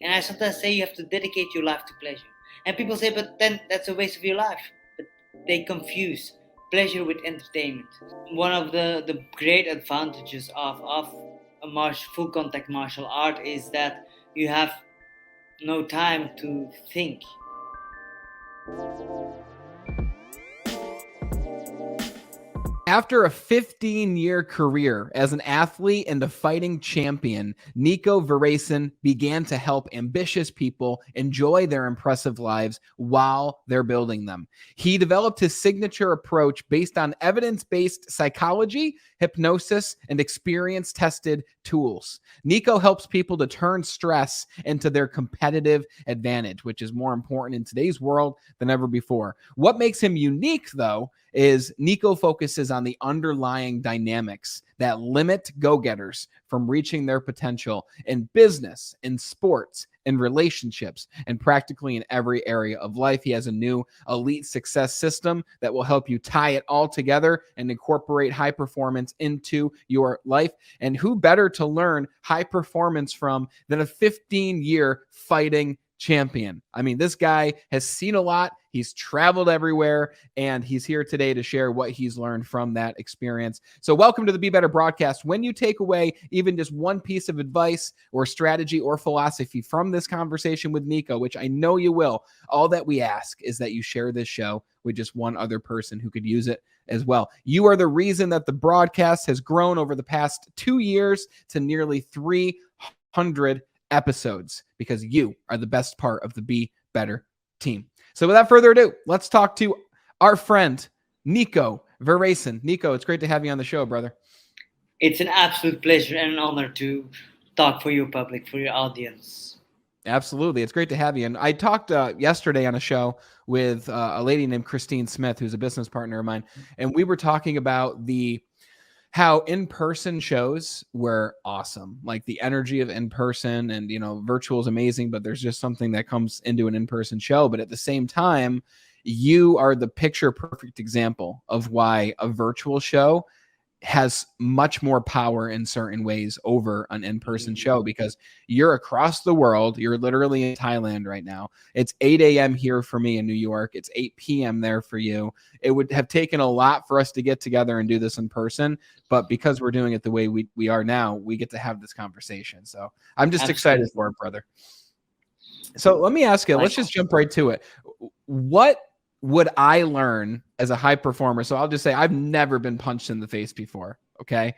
And I sometimes say you have to dedicate your life to pleasure. And people say, but then that's a waste of your life. But they confuse pleasure with entertainment. One of the great advantages of a full contact martial art is that you have no time to think. After a 15-year career as an athlete and a fighting champion, Nico Verresen began to help ambitious people enjoy their impressive lives while they're building them. He developed his signature approach based on evidence-based psychology, hypnosis, and experience-tested tools. Nico helps people to turn stress into their competitive advantage, which is more important in today's world than ever before. What makes him unique, though, is Nico focuses on the underlying dynamics that limit go-getters from reaching their potential in business, in sports, in relationships, and practically in every area of life. He has a new elite success system that will help you tie it all together and incorporate high performance into your life. And who better to learn high performance from than a 15-year fighting champion? I mean, this guy has seen a lot. He's traveled everywhere, and he's here today to share what he's learned from that experience. So welcome to the Be Better broadcast. When you take away even just one piece of advice or strategy or philosophy from this conversation with Nico, which I know you will, all that we ask is that you share this show with just one other person who could use it as well. You are the reason that the broadcast has grown over the past 2 years to nearly 300 episodes, because you are the best part of the Be Better team. So without further ado, let's talk to our friend, Nico Verresen. Nico, it's great to have you on the show, brother. It's an absolute pleasure and an honor to talk for your public, for your audience. Absolutely. It's great to have you. And I talked yesterday on a show with a lady named Christine Smith, who's a business partner of mine. And we were talking about how in-person shows were awesome. Like the energy of in-person, and, virtual is amazing, but there's just something that comes into an in-person show. But at the same time, you are the picture perfect example of why a virtual show has much more power in certain ways over an in-person show, because you're across the world. You're literally in Thailand right now. It's 8 a.m. here for me in New York. It's 8 p.m. there for you. It would have taken a lot for us to get together and do this in person, but because we're doing it the way we are now, we get to have this conversation. So I'm just excited for it, brother. So let me ask you, let's just jump right to it. What would I learn as a high performer? So I'll just say I've never been punched in the face before. Okay.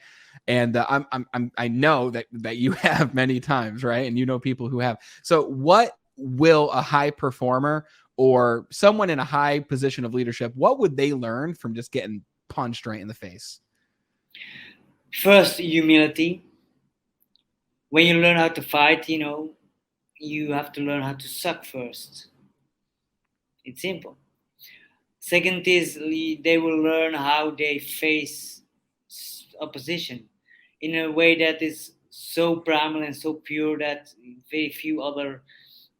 And I know that you have many times, right? And you know people who have. So what will a high performer or someone in a high position of leadership, what would they learn from just getting punched right in the face? First, humility. When you learn how to fight, you have to learn how to suck first. It's simple. Second is they will learn how they face opposition in a way that is so primal and so pure that very few other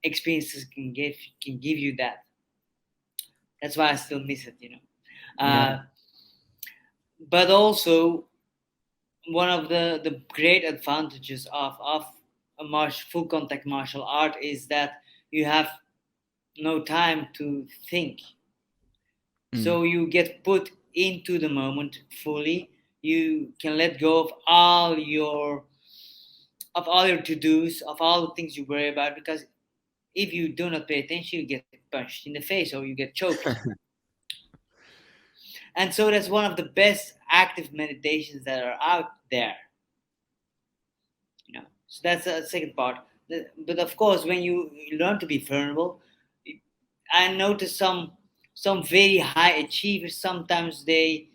experiences can give you that. That's why I still miss it. Yeah. But also, one of the great advantages of a full contact martial art is that you have no time to think. So you get put into the moment fully. You can let go of all your to-dos, of all the things you worry about, because if you do not pay attention, you get punched in the face or you get choked. And so that's one of the best active meditations that are out there. So that's the second part. But of course, when you learn to be vulnerable, I notice some very high achievers, sometimes they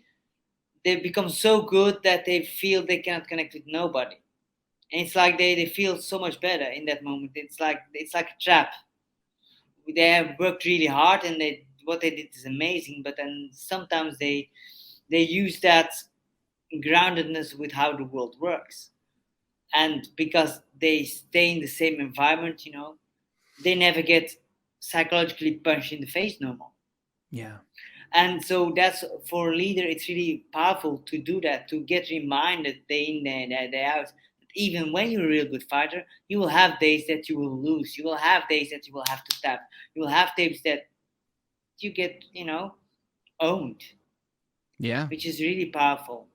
become so good that they feel they cannot connect with nobody, and it's like they feel so much better in that moment. It's like a trap. They have worked really hard, and what they did is amazing, but then sometimes they use that groundedness with how the world works, and because they stay in the same environment, they never get psychologically punched in the face no more. Yeah. And so that's, for a leader, it's really powerful to do that, to get reminded day in, day out, Even when you're a real good fighter, you will have days that you will lose. You will have days that you will have to tap. You will have days that you get, owned, Yeah. which is really powerful.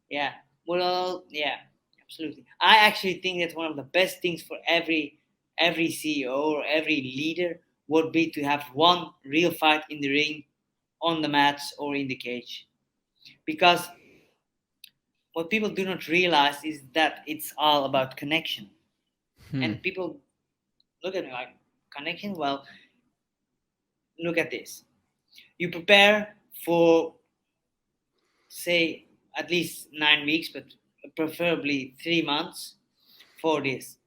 Yeah. Well, yeah, absolutely. I actually think that one of the best things for every CEO or every leader would be to have one real fight in the ring, on the mats, or in the cage. Because what people do not realize is that it's all about connection. Hmm. And people look at me like, connection? Well, look at this. You prepare for, say, at least 9 weeks, but preferably 3 months for this.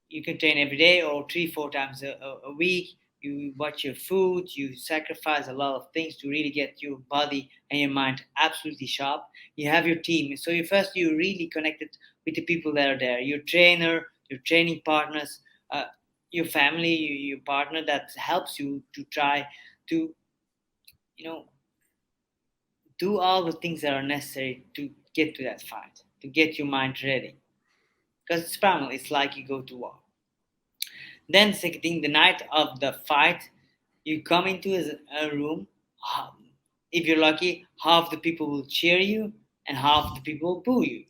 You can train every day or 3 4 times a week. You watch your food, you sacrifice a lot of things to really get your body and your mind absolutely sharp. You have your team, so you really connected with the people that are there, your trainer, your training partners, uh, your family, your partner that helps you to try to, you know do all the things that are necessary to get to that fight, to get your mind ready, because it's primal. It's like you go to war. Then second thing, the night of the fight, you come into a room. If you're lucky, half the people will cheer you and half the people will boo you.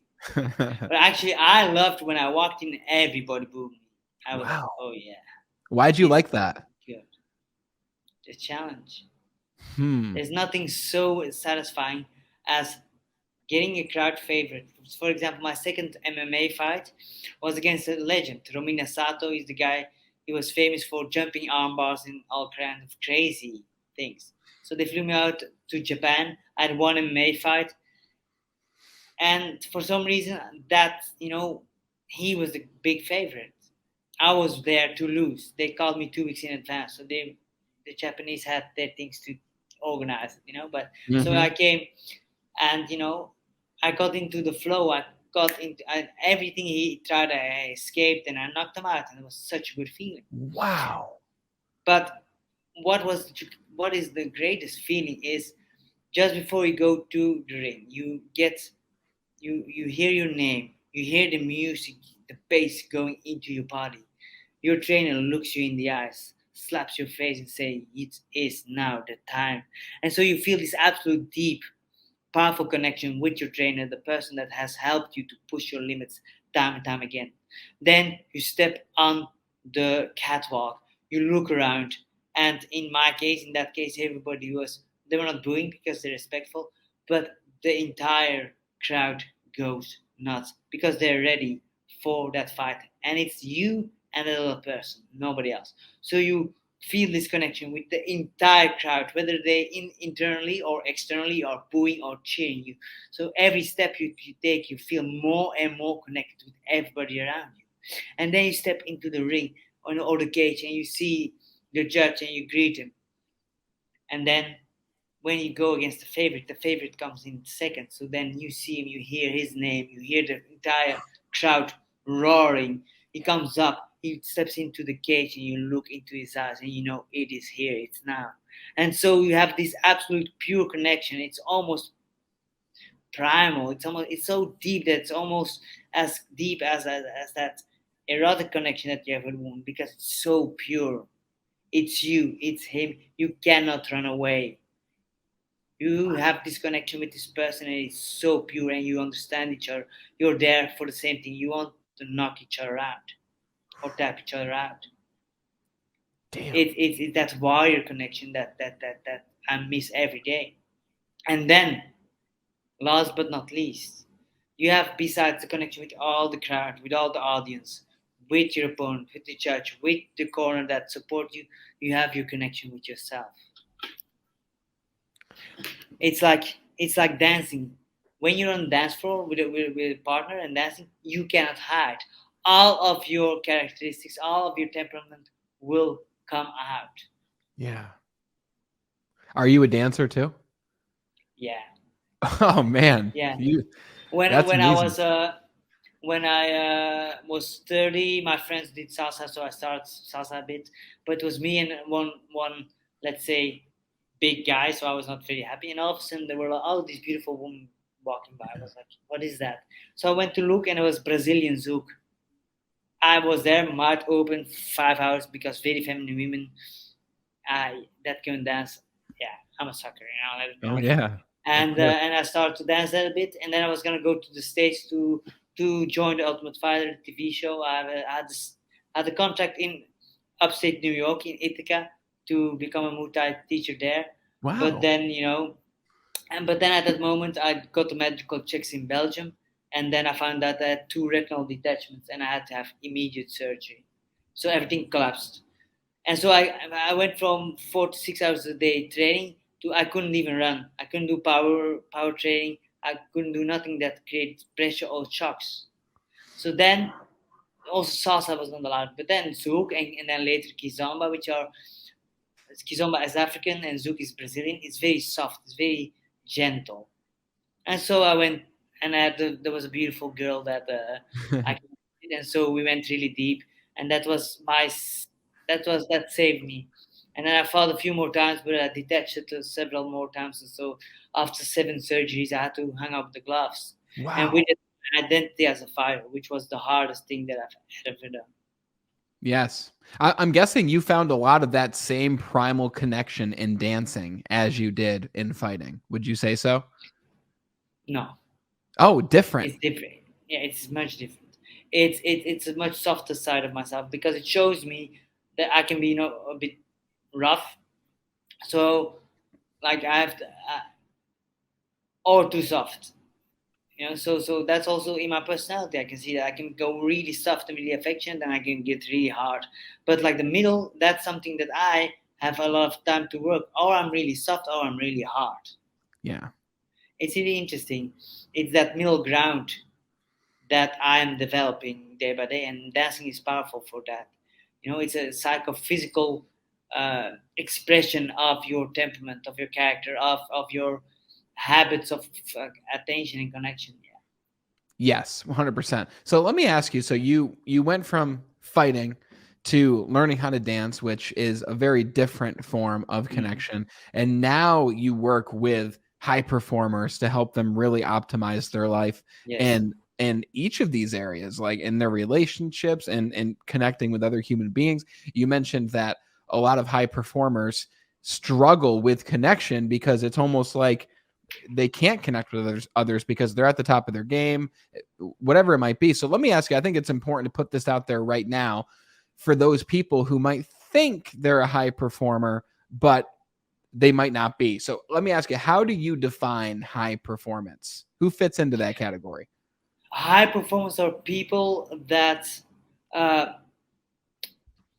But actually, I loved when I walked in, everybody booed me. I was like, Wow. oh yeah, Why'd you this like is that? good. The challenge. Hmm. There's nothing so satisfying as getting a crowd favorite. For example, my second MMA fight was against a legend. Romina Sato is the guy. He was famous for jumping arm bars and all kinds of crazy things. So they flew me out to Japan. I had one MMA fight, and for some reason, that he was the big favorite. I was there to lose. They called me 2 weeks in advance, so the Japanese had their things to organize, But so Hmm. I came, and I got into the flow. I got into everything he tried. I escaped, and I knocked him out, and it was such a good feeling. Wow. But what is the greatest feeling is just before you go to the ring, you hear your name, you hear the music, the bass going into your body. Your trainer looks you in the eyes, slaps your face, and say, "It is now the time." And so you feel this absolute deep, powerful connection with your trainer, the person that has helped you to push your limits time and time again. Then you step on the catwalk, you look around, and in that case, everybody they were not booing because they're respectful, but the entire crowd goes nuts because they're ready for that fight. And it's you and another person, nobody else. So you feel this connection with the entire crowd, whether they internally or externally are booing or cheering you. So every step you take, you feel more and more connected with everybody around you. And then you step into the ring or the cage and you see the judge and you greet him. And then when you go against the favorite comes in second. So then you see him, you hear his name, you hear the entire crowd roaring. He comes up, he steps into the cage, and you look into his eyes, and you know it is here, it's now. And so you have this absolute pure connection. It's almost primal. It's so deep that it's almost as deep as that erotic connection that you have with a woman because it's so pure. It's you, it's him. You cannot run away. You have this connection with this person and it's so pure and you understand each other. You're there for the same thing. You want to knock each other out or tap each other out. Damn. It's that warrior connection that I miss every day. And then last but not least, you have, besides the connection with all the crowd, with all the audience, with your opponent, with the judge, with the corner that support you, you have your connection with yourself. It's like dancing. When you're on the dance floor with a partner and dancing, you cannot hide. All of your characteristics, all of your temperament will come out. Yeah. Are you a dancer too? Yeah, Oh man, yeah. you When that's when I amazing. was was 30, my friends did salsa, so I started salsa a bit. But it was me and one let's say big guy, so I was not very happy. And all of a sudden there were all these beautiful women walking by. I was like, what is that? So I went to look, and it was Brazilian zouk. I was there, mouth open, 5 hours, because very feminine women that can dance. Yeah, I'm a sucker, let it Oh know. yeah, of And course. I started to dance that a bit, and then I was gonna go to the States to join the Ultimate Fighter TV show. I had a contract in upstate New York in Ithaca to become a Muay Thai teacher there. But Wow. then but then at that moment I got the medical checks in Belgium, and then I found out I had two retinal detachments, and I had to have immediate surgery. So everything collapsed, and so I went from 4 to 6 hours a day training to I couldn't even run. I couldn't do power training. I couldn't do nothing that creates pressure or shocks. So then also salsa was not allowed. But then zouk, and then later kizomba, which are kizomba is African and zouk is Brazilian. It's very soft. It's very gentle. And so I went, and there was a beautiful girl that I connected, and so we went really deep, and that saved me. And then I fought a few more times, but I detached it several more times, and so after 7 surgeries, I had to hang up the gloves, and with Wow. it, my identity as a fighter, which was the hardest thing that I've ever done. Yes. I'm guessing you found a lot of that same primal connection in dancing as you did in fighting. Would you say so? No, Oh, different. it's different. Yeah, it's much different. It's a much softer side of myself because it shows me that I can be a bit rough. So like I have to, or too soft. So that's also in my personality. I can see that I can go really soft and really affectionate, and I can get really hard. But like the middle, that's something that I have a lot of time to work. Or I'm really soft, or I'm really hard. Yeah. It's really interesting. It's that middle ground that I'm developing day by day, and dancing is powerful for that. It's a psychophysical expression of your temperament, of your character, of your habits of attention and connection. Yes, 100%. So let me ask you, so you went from fighting to learning how to dance, which is a very different form of Yeah. Mhm. connection, and now you work with high performers to help them really optimize their life Yes. and in each of these areas, like in their relationships and connecting with other human beings. You mentioned that a lot of high performers struggle with connection because it's almost like they can't connect with others because they're at the top of their game, whatever it might be. So let me ask you, I think it's important to put this out there right now for those people who might think they're a high performer, but they might not be. So let me ask you, how do you define high performance? Who fits into that category? High performers are people that, uh,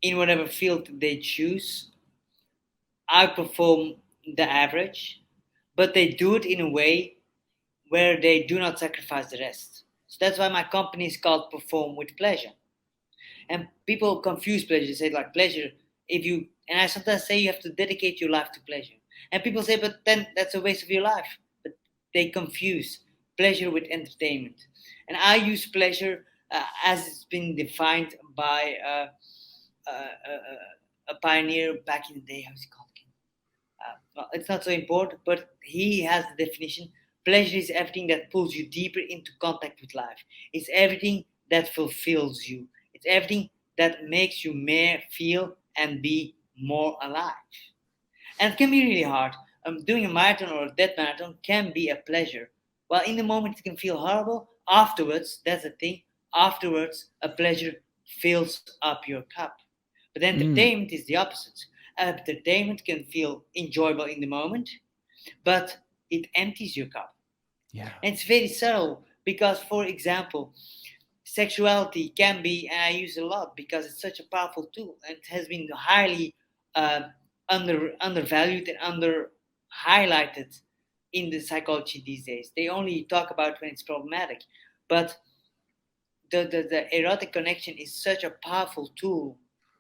in whatever field they choose, outperform the average, but they do it in a way where they do not sacrifice the rest. So that's why my company is called Perform with Pleasure. And people confuse pleasure. They say like pleasure, if you and I sometimes say you have to dedicate your life to pleasure. And people say, but then that's a waste of your life. But they confuse pleasure with entertainment. And I use pleasure as it's been defined by a pioneer back in the day. How's he called? Well, it's not so important, but he has the definition. Pleasure is everything that pulls you deeper into contact with life. It's everything that fulfills you. It's everything that makes you more feel and be more alive. And it can be really hard. Doing a marathon or a dead marathon can be a pleasure. While in the moment it can feel horrible, afterwards, that's the thing, afterwards, a pleasure fills up your cup. But Mm, entertainment is the opposite. Entertainment can feel enjoyable in the moment, but it empties your cup. yeah. And it's very subtle because, for example, sexuality can be, and I use it a lot because it's such a powerful tool, and it has been highly uh, undervalued and under highlighted in the psychology these days. They only talk about when it's problematic, but the erotic connection is such a powerful tool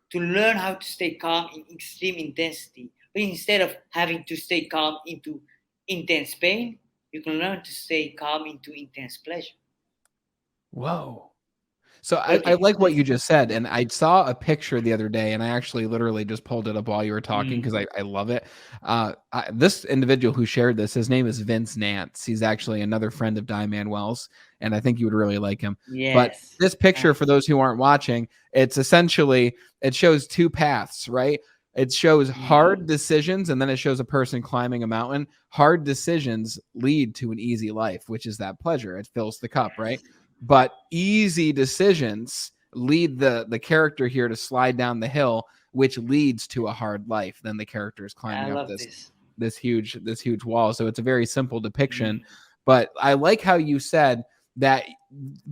to learn how to stay calm in extreme intensity. But instead of having to stay calm into intense pain, you can learn to stay calm into intense pleasure. Whoa. So I Okay, like what please. you just said, and I saw a picture the other day, and I actually literally just pulled it up while you were talking Mm, because I love it. This individual who shared this, his name is Vince Nance. He's actually another friend of Di Manuel's, and I think you would really like him. But yes, this picture, for nice. those who aren't watching, it's essentially it shows two paths, right? It shows Mm, hard decisions, and then it shows a person climbing a mountain. Hard decisions lead to an easy life, which is that pleasure. It fills the cup, right? yes, But easy decisions lead the character here to slide down the hill, which leads to a hard life. Then the character is I climbing up love this. this huge wall. So it's a very simple depiction. Mm, But I like how you said that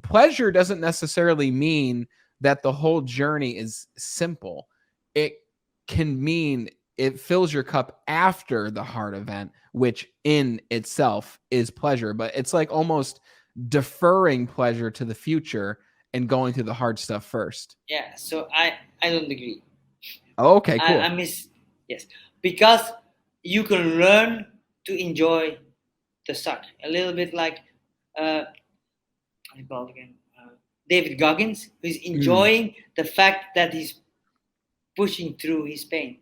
pleasure doesn't necessarily mean that the whole journey is simple. It can mean it fills your cup after the hard event, which in itself is pleasure. But it's like almost deferring pleasure to the future and going through the hard stuff first. yeah, so I don't agree. Oh, okay, I cool. miss, yes, because you can learn to enjoy the suck a little bit like what do you call it again? David Goggins, who's Mm. enjoying the fact that he's pushing through his pain.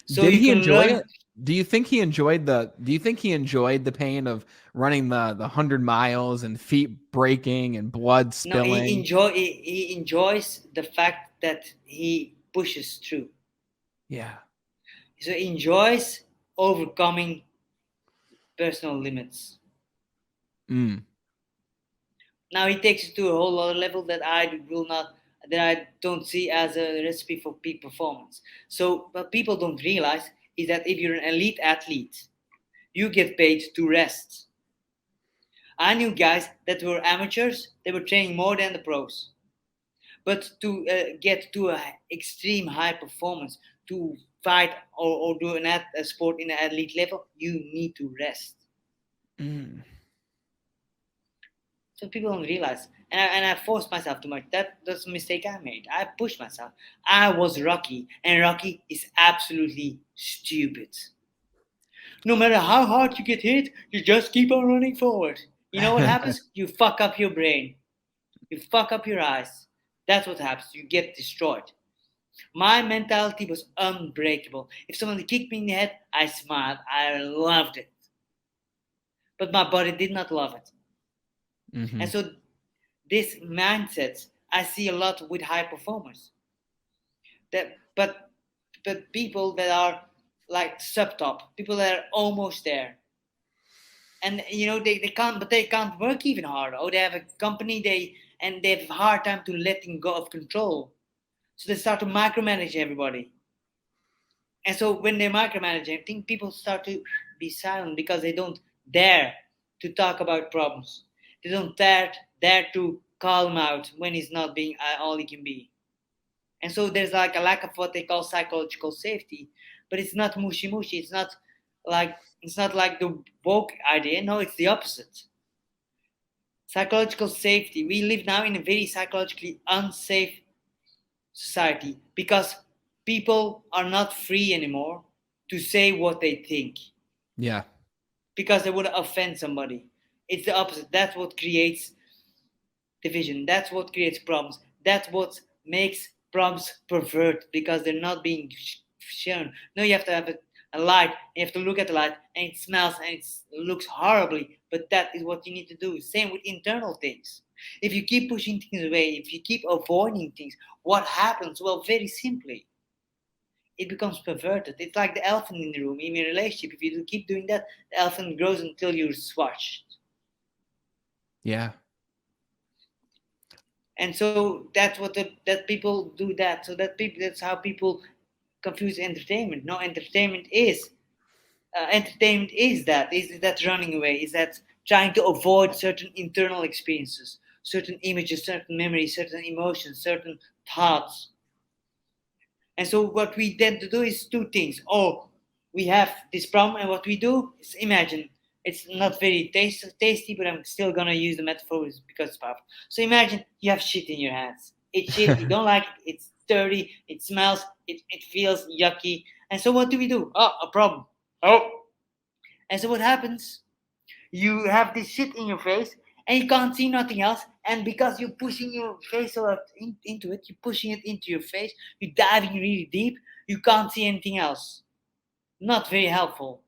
So Did you he can enjoy learn. it? Do you think he enjoyed the pain of running the 100 miles and feet breaking and blood No, spilling? he enjoys the fact that he pushes through. Yeah. So he enjoys overcoming personal limits. Mm. Now he takes it to a whole other level that I will not, that I don't see as a recipe for peak performance. So what people don't realize is that if you're an elite athlete, you get paid to rest. I knew guys that were amateurs, they were training more than the pros. But to get to a extreme high performance, to fight or do a sport in an elite level, you need to rest. Mm. So people don't realize. And I forced myself too much. That's a mistake I made. I pushed myself. I was Rocky, and Rocky is absolutely stupid. No matter how hard you get hit, you just keep on running forward. You know what happens? You fuck up your brain. You fuck up your eyes. That's what happens. You get destroyed. My mentality was unbreakable. If someone kicked me in the head, I smiled. I loved it. But my body did not love it. Hmm. And so this mindset I see a lot with high performers. That but people that are like subtop, people that are almost there. And they can't, but they can't work even harder. Or they have a company, they have a hard time to letting go of control. So they start to micromanage everybody. And so when they micromanage everything, people start to be silent because they don't dare to talk about problems. They don't dare to call him out when he's not being all he can be. And so there's like a lack of what they call psychological safety. But it's not mushy mushy. It's not like the woke idea. No, it's the opposite. Psychological safety. We live now in a very psychologically unsafe society because people are not free anymore to say what they think Yeah. because they would offend somebody. It's the opposite. That's what creates division. That's what creates problems. That's what makes problems pervert because they're not being shown. No, you have to have a light. You have to look at the light, and it smells and it looks horribly. But that is what you need to do. Same with internal things. If you keep pushing things away, if you keep avoiding things, what happens? Well, very simply, it becomes perverted. It's like the elephant in the room in a relationship. If you keep doing that, the elephant grows until you're swatched. Yeah. And so that's what that people do that. So that's how people confuse entertainment. No, entertainment is that running away, is that trying to avoid certain internal experiences, certain images, certain memories, certain emotions, certain thoughts. And so what we tend to do is two things. Oh, we have this problem, and what we do is imagine. It's not very tasty, but I'm still gonna use the metaphor because it's powerful. So imagine you have shit in your hands. It's shit. You don't like it. It's dirty. It smells. It feels yucky. And so what do we do? Oh, a problem. Oh. And so what happens? You have this shit in your face, and you can't see nothing else. And because you're pushing your face into it, you're pushing it into your face, you're diving really deep, you can't see anything else. Not very helpful.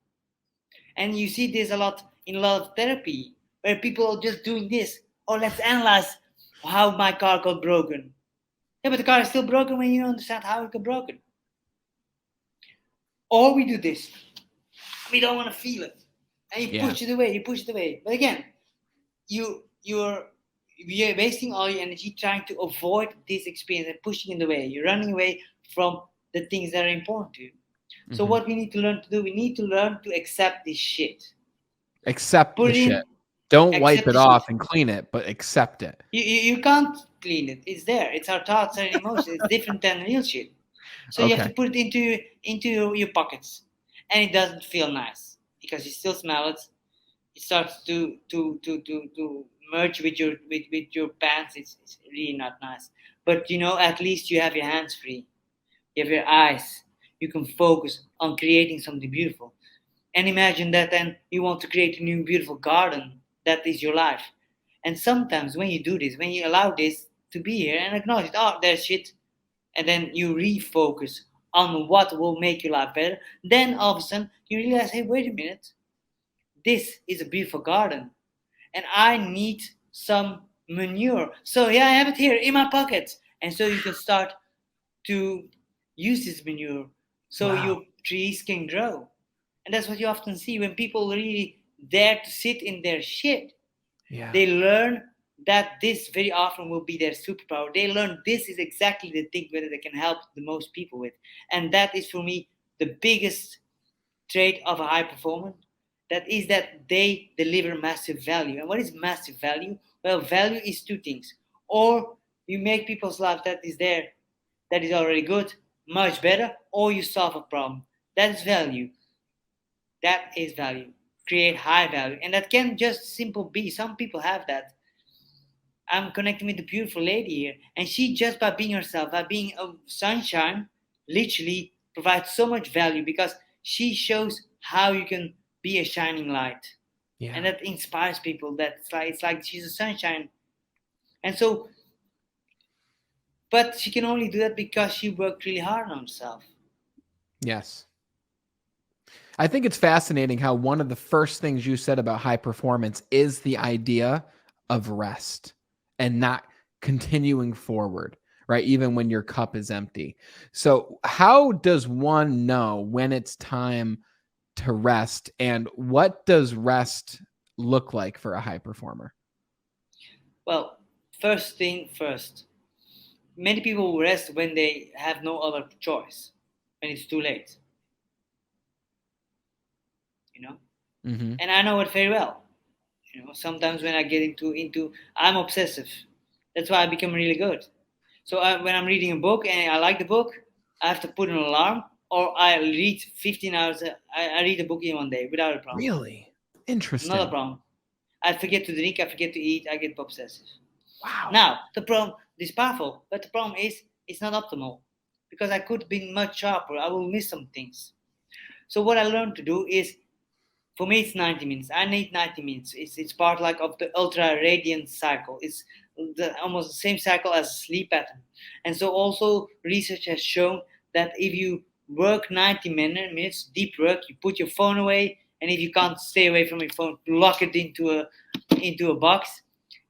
And you see this a lot in a lot of therapy, where people are just doing this. Oh, let's analyze how my car got broken. Yeah, but the car is still broken when you don't understand how it got broken. Or we do this. We don't want to feel it. And you Yeah. push it away, you push it away. But again, you're wasting all your energy trying to avoid this experience and pushing it away. You're running away from the things that are important to you. So Hmm. what we need to learn to do, we need to learn to accept this shit. Accept Put the it shit. in, Don't wipe accept it the shit. off and clean it, but accept it. You can't clean it. It's there. It's our thoughts and emotions. It's different than real shit. So you have to Okay. put it into your pockets, and it doesn't feel nice because you still smell it. It starts to merge with your pants. It's really not nice. But at least you have your hands free. You have your eyes. You can focus on creating something beautiful. And imagine that then you want to create a new beautiful garden. That is your life. And sometimes when you do this, when you allow this to be here and acknowledge it, oh, there's shit, and then you refocus on what will make your life better, then all of a sudden you realize, hey, wait a minute, this is a beautiful garden, and I need some manure. So yeah, I have it here in my pocket, and so you can start to use this manure so Wow. your trees can grow. And that's what you often see when people really dare to sit in their shit. Yeah. They learn that this very often will be their superpower. They learn this is exactly the thing where they can help the most people with. And that is for me the biggest trait of a high performer. That is that they deliver massive value. And what is massive value? Well, value is two things. Or you make people's life that is there, that is already good, much better, or you solve a problem. That is value. That is value. Create high value. And that can just simple be. Some people have that. I'm connecting with a beautiful lady here, and she just by being herself, by being a sunshine, literally provides so much value because she shows how you can be a shining light, and Yeah. that inspires people. That it's like she's a sunshine, and so, but she can only do that because she worked really hard on herself. Yes. I think it's fascinating how one of the first things you said about high performance is the idea of rest and not continuing forward, right? Even when your cup is empty. So, how does one know when it's time to rest, and what does rest look like for a high performer? Well, first thing first, many people will rest when they have no other choice, when it's too late, you know. Mm-hmm. And I know it very well. Sometimes when I get into I'm obsessive. That's why I become really good. So when I'm reading a book and I like the book, I have to put an alarm, or I read 15 hours. I read a book in one day without a problem. Really Not a interesting. problem. I forget to drink, I forget to eat, I get obsessive. Wow. Now the problem is powerful, but the problem is it's not optimal because I could be much sharper. I will miss some things. So what I learned to do is, for me it's 90 minutes. I need 90 minutes. It's part like of the ultra radiant cycle. It's almost the same cycle as sleep pattern. And so also research has shown that if you work 90 minutes deep work, you put your phone away, and if you can't stay away from your phone, lock it into a box,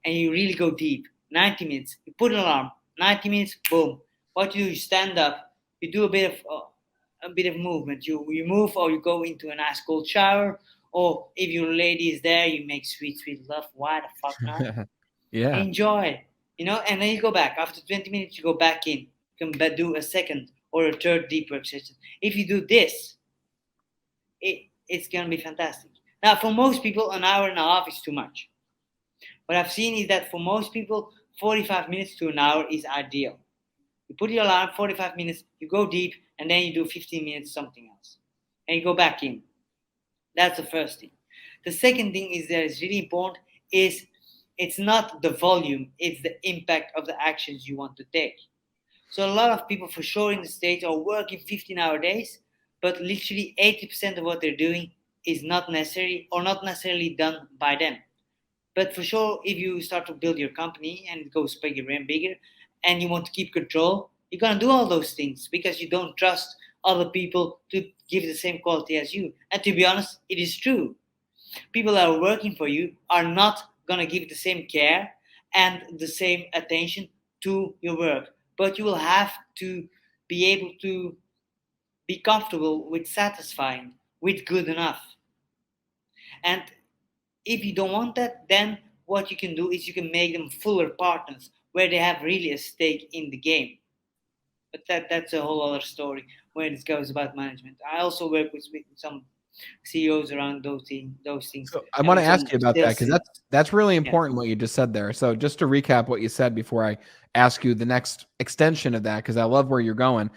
and you really go deep. 90 minutes, you put an alarm. 90 minutes, boom. What you do, you stand up, you do a bit of movement. You move, or you go into a nice cold shower, or if your lady is there, you make sweet, sweet love. Why the fuck not? Yeah. Enjoy, and then you go back. After 20 minutes, you go back in. You can do a second or a third deep work session. If you do this, it's gonna be fantastic. Now, for most people, an hour and a half is too much. What I've seen is that for most people, 45 minutes to an hour is ideal. You put your alarm 45 minutes, you go deep, and then you do 15 minutes something else, and you go back in. That's the first thing. The second thing is that is really important is it's not the volume, it's the impact of the actions you want to take. So a lot of people for sure in the States are working 15-hour days, but literally 80% of what they're doing is not necessary or not necessarily done by them. But for sure, if you start to build your company and it goes bigger and bigger, and you want to keep control, you're gonna do all those things because you don't trust other people to give the same quality as you. And to be honest, it is true. People that are working for you are not gonna give the same care and the same attention to your work. But you will have to be able to be comfortable with satisfying, with good enough. And if you don't want that, then what you can do is you can make them fuller partners where they have really a stake in the game. But that's a whole other story when it goes about management. I also work with some CEOs around those things, So I and want to with some ask you about that sales because teams. that's really Yeah. important what you just said there. So just to recap what you said before I ask you the next extension of that, because I love where you're going.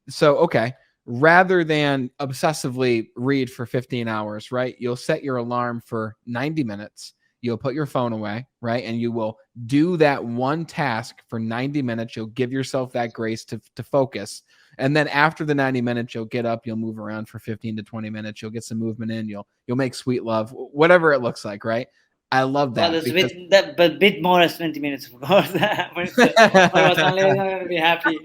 So okay, rather than obsessively read for 15 hours, right? You'll set your alarm for 90 minutes. You'll put your phone away, right? And you will do that one task for 90 minutes. You'll give yourself that grace to focus. And then after the 90 minutes, you'll get up, you'll move around for 15 to 20 minutes, you'll get some movement in, you'll make sweet love, whatever it looks like, right? I love Well, that there's a because bit that, but bit more as 20 minutes, of course. When it was only, I'm gonna be happy.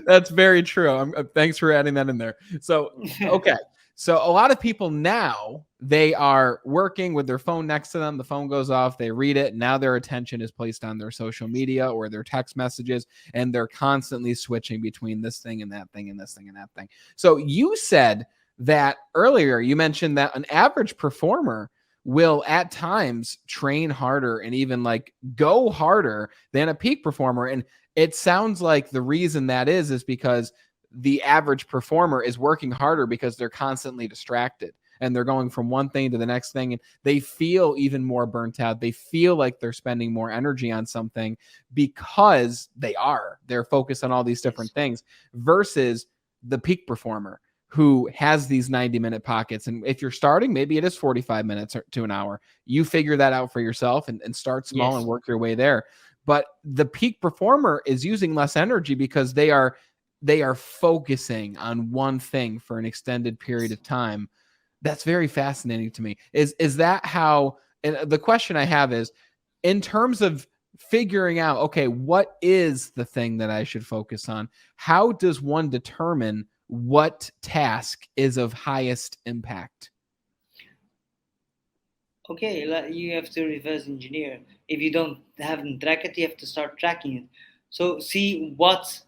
That's very true. Thanks for adding that in there. So, okay. So, a lot of people now, they are working with their phone next to them. The phone goes off, they read it. Now their attention is placed on their social media or their text messages, and they're constantly switching between this thing and that thing and this thing and that thing. So, you said that earlier, you mentioned that an average performer will at times train harder and even like go harder than a peak performer. And it sounds like the reason that is because the average performer is working harder because they're constantly distracted and they're going from one thing to the next thing and they feel even more burnt out. They feel like they're spending more energy on something because they're focused on all these different Yes. things versus the peak performer who has these 90-minute pockets. And if you're starting, maybe it is 45 minutes to an hour. You figure that out for yourself and start small and Yes. work your way there. But the peak performer is using less energy because they are focusing on one thing for an extended period of time. That's very fascinating to me. Is that how, and the question I have is, in terms of figuring out, okay, what is the thing that I should focus on? How does one determine what task is of highest impact? Okay, you have to reverse engineer. If you don't haven't track it, you have to start tracking it. So see what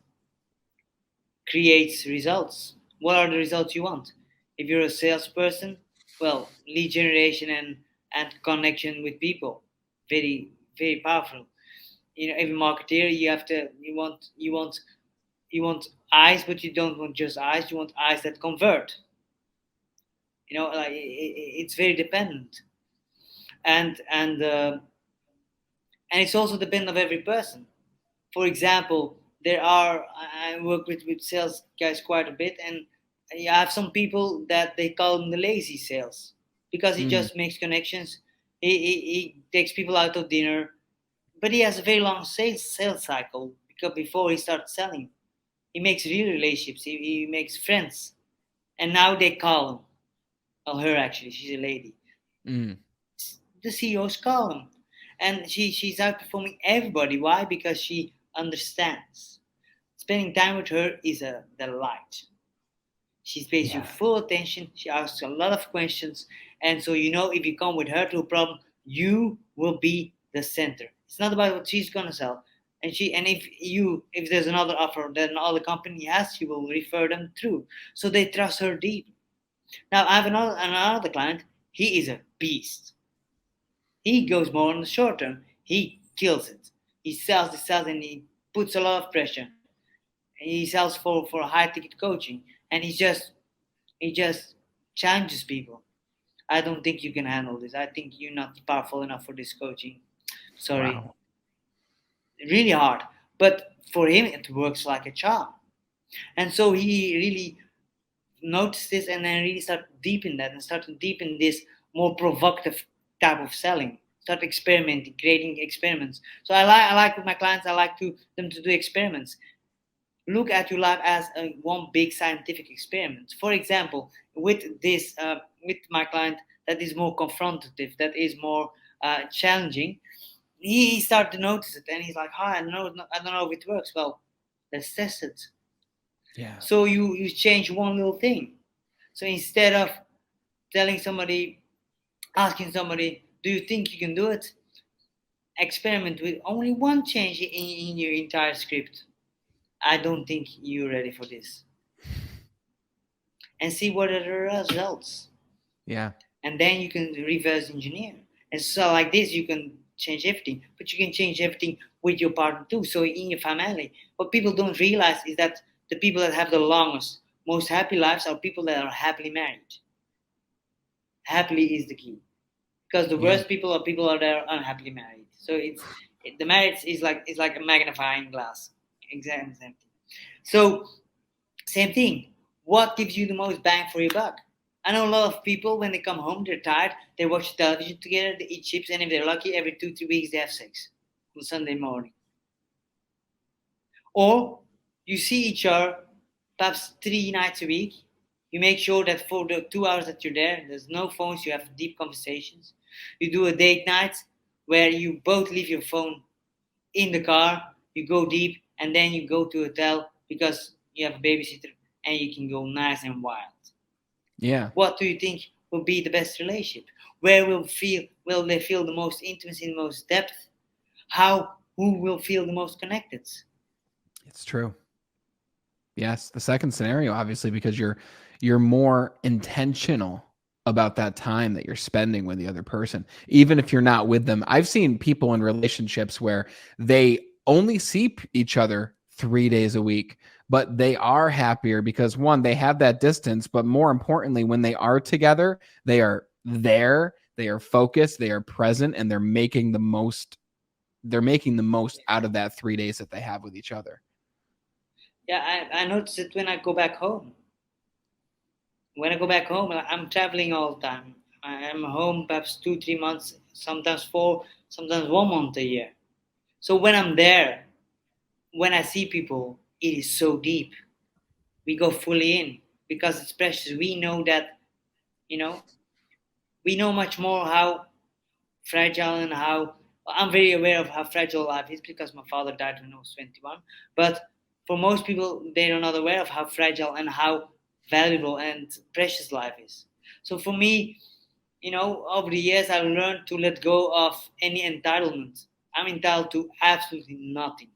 creates results. What are the results you want? If you're a salesperson, well, lead generation and connection with people, very very powerful. You know, every marketeer, you have to you want eyes, but you don't want just eyes. You want eyes that convert. You know, like it's very dependent, and and uh, and it's also dependent of every person. For example, there are I work with sales guys quite a bit, and I have some people that they call them the lazy sales because he Mm, just makes connections. He takes people out of dinner, but he has a very long sales cycle because before he starts selling, he makes real relationships. He makes friends, and now they call him. Well, her actually, she's a lady. mm, The CEOs call him, and she's outperforming everybody. Why? Because she understands. Spending time with her is a delight. She pays you yeah. full attention. She asks a lot of questions, and so you know if you come with her to a problem, you will be the center. It's not about what she's gonna sell, and if there's another offer that another company has, you will refer them through. So they trust her deep. Now I have another client. He is a beast. He goes more on the short term. He kills it. He sells, and he puts a lot of pressure. He sells for high ticket coaching, and he just challenges people. I don't think you can handle this. I think you're not powerful enough for this coaching. Sorry, Wow. really hard. But for him, it works like a charm. And so he really noticed this, and then really start deep in that, and start deep in this more provocative type of selling. Start experimenting, creating experiments. So I like with my clients. I like to them to do experiments. Look at your life as one big scientific experiment. For example, with my client, that is more confrontative, that is more challenging, he started to notice it, and he's like, "Hi, I don't know if it works." Well, let's test it. Yeah. So you change one little thing. So instead of telling somebody, asking somebody, "Do you think you can do it?" Experiment with only one change in your entire script. I don't think you're ready for this, and see what are the results. Yeah. And then you can reverse engineer. And so like this, you can change everything, but you can change everything with your partner too. So in your family, what people don't realize is that the people that have the longest, most happy lives are people that are happily married. Happily is the key, because the Yeah. worst people are people that are unhappily married. So the marriage is like a magnifying glass. Exactly the same thing. So same thing. What gives you the most bang for your buck? I know a lot of people when they come home, they're tired, they watch television together, they eat chips, and if they're lucky, every 2, 3 weeks they have sex on Sunday morning. Or you see each other perhaps 3 nights a week. You make sure that for the 2 hours that you're there, there's no phones, you have deep conversations. You do a date night where you both leave your phone in the car, you go deep, and then you go to a hotel because you have a babysitter and you can go nice and wild. Yeah. What do you think will be the best relationship? Where will they feel the most intimacy, the most depth? How who will feel the most connected? It's true. Yes, the second scenario, obviously, because you're more intentional about that time that you're spending with the other person, even if you're not with them. I've seen people in relationships where they only see each other 3 days a week, but they are happier because one, they have that distance, but more importantly, when they are together, they are there, they are focused, they are present, and they're making the most out of that 3 days that they have with each other. Yeah, I notice it when I go back home. When I go back home, I'm traveling all the time. I'm home perhaps 2, 3 months, sometimes four, sometimes 1 month a year. So when I'm there, when I see people, it is so deep. We go fully in because it's precious. We know that, you know, we know much more how fragile and how I'm very aware of how fragile life is because my father died when I was 21. But for most people, they are not aware of how fragile and how valuable and precious life is. So for me, over the years, I learned to let go of any entitlement. I'm entitled to absolutely nothing.